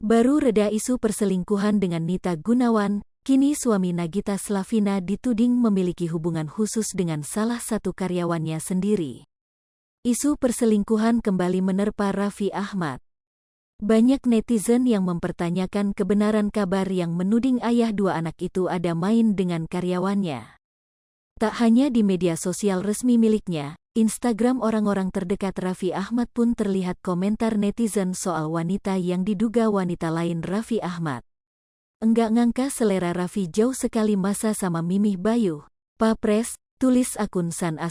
Baru reda isu perselingkuhan dengan Nita Gunawan, kini suami Nagita Slavina dituding memiliki hubungan khusus dengan salah satu karyawannya sendiri. Isu perselingkuhan kembali menerpa Raffi Ahmad. Banyak netizen yang mempertanyakan kebenaran kabar yang menuding ayah dua anak itu ada main dengan karyawannya. Tak hanya di media sosial resmi miliknya, Instagram orang-orang terdekat Raffi Ahmad pun terlihat komentar netizen soal wanita yang diduga wanita lain Raffi Ahmad. Enggak ngangka selera Raffi jauh sekali masa sama Mimih Bayuh. Papres, tulis akun San ****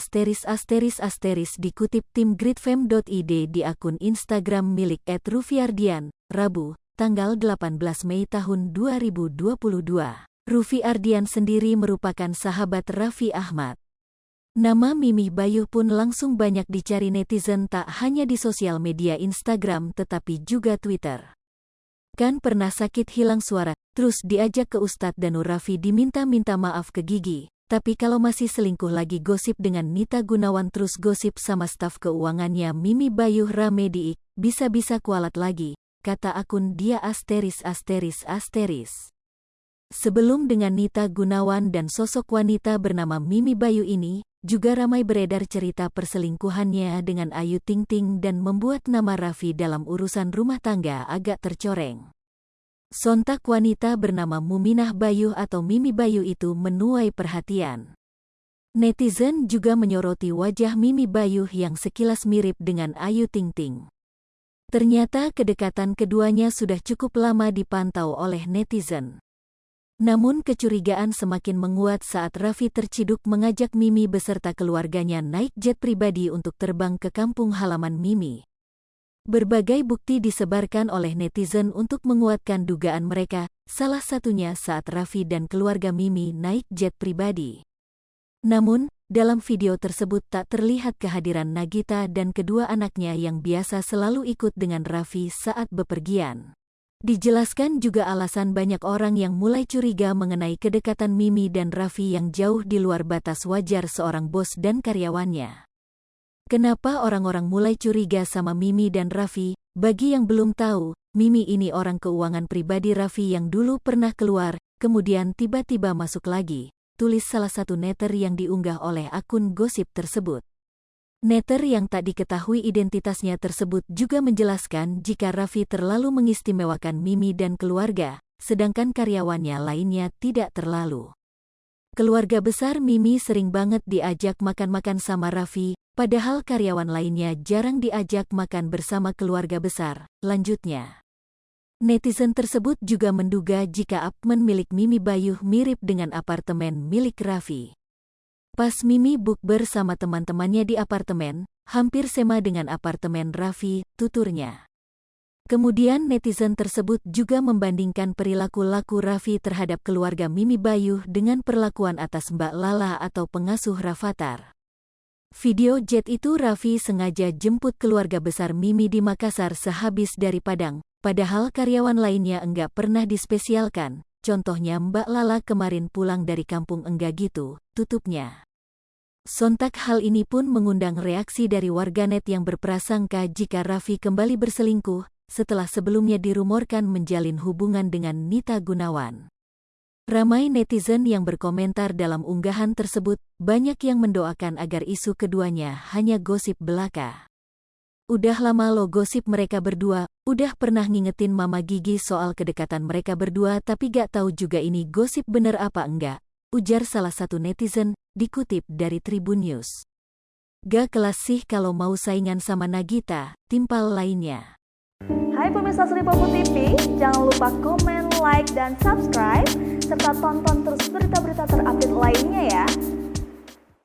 dikutip tim gridfam.id di akun Instagram milik @rufiardian, Rabu, tanggal 18 Mei tahun 2022. Rufi Ardian sendiri merupakan sahabat Raffi Ahmad. Nama Mimih Bayuh pun langsung banyak dicari netizen tak hanya di sosial media Instagram tetapi juga Twitter. Kan pernah sakit hilang suara, terus diajak ke Ustadz Danur Raffi diminta-minta maaf ke Gigi. Tapi kalau masih selingkuh lagi gosip dengan Nita Gunawan terus gosip sama staf keuangannya Mimih Bayuh rame diik, bisa-bisa kualat lagi, kata akun dia *****. Sebelum dengan Nita Gunawan dan sosok wanita bernama Mimih Bayuh ini, juga ramai beredar cerita perselingkuhannya dengan Ayu Ting Ting dan membuat nama Raffi dalam urusan rumah tangga agak tercoreng. Sontak wanita bernama Muminah Bayuh atau Mimih Bayuh itu menuai perhatian. Netizen juga menyoroti wajah Mimih Bayuh yang sekilas mirip dengan Ayu Ting Ting. Ternyata kedekatan keduanya sudah cukup lama dipantau oleh netizen. Namun kecurigaan semakin menguat saat Raffi terciduk mengajak Mimih beserta keluarganya naik jet pribadi untuk terbang ke kampung halaman Mimih. Berbagai bukti disebarkan oleh netizen untuk menguatkan dugaan mereka, salah satunya saat Raffi dan keluarga Mimih naik jet pribadi. Namun, dalam video tersebut tak terlihat kehadiran Nagita dan kedua anaknya yang biasa selalu ikut dengan Raffi saat bepergian. Dijelaskan juga alasan banyak orang yang mulai curiga mengenai kedekatan Mimih dan Raffi yang jauh di luar batas wajar seorang bos dan karyawannya. Kenapa orang-orang mulai curiga sama Mimih dan Raffi? Bagi yang belum tahu, Mimih ini orang keuangan pribadi Raffi yang dulu pernah keluar, kemudian tiba-tiba masuk lagi, tulis salah satu netter yang diunggah oleh akun gosip tersebut. Netter yang tak diketahui identitasnya tersebut juga menjelaskan jika Raffi terlalu mengistimewakan Mimih dan keluarga, sedangkan karyawannya lainnya tidak terlalu. Keluarga besar Mimih sering banget diajak makan-makan sama Raffi, padahal karyawan lainnya jarang diajak makan bersama keluarga besar, lanjutnya. Netizen tersebut juga menduga jika apartemen milik Mimih Bayuh mirip dengan apartemen milik Raffi. Pas Mimih bukber sama teman-temannya di apartemen, hampir sama dengan apartemen Raffi, tuturnya. Kemudian netizen tersebut juga membandingkan perilaku Raffi terhadap keluarga Mimih Bayuh dengan perlakuan atas Mbak Lala atau pengasuh Rafathar. Video jet itu Raffi sengaja jemput keluarga besar Mimih di Makassar sehabis dari Padang, padahal karyawan lainnya enggak pernah dispesialkan, contohnya Mbak Lala kemarin pulang dari kampung enggak gitu, tutupnya. Sontak hal ini pun mengundang reaksi dari warganet yang berprasangka jika Raffi kembali berselingkuh, setelah sebelumnya dirumorkan menjalin hubungan dengan Nita Gunawan. Ramai netizen yang berkomentar dalam unggahan tersebut, banyak yang mendoakan agar isu keduanya hanya gosip belaka. Udah lama lo gosip mereka berdua, udah pernah ngingetin Mama Gigi soal kedekatan mereka berdua tapi gak tahu juga ini gosip bener apa enggak, ujar salah satu netizen, dikutip dari Tribun News. Gak kelas sih kalau mau saingan sama Nagita, timpal lainnya. Hai pemirsa Sri Popo TV, jangan lupa komen, like, dan subscribe, serta tonton terus berita-berita terupdate lainnya ya.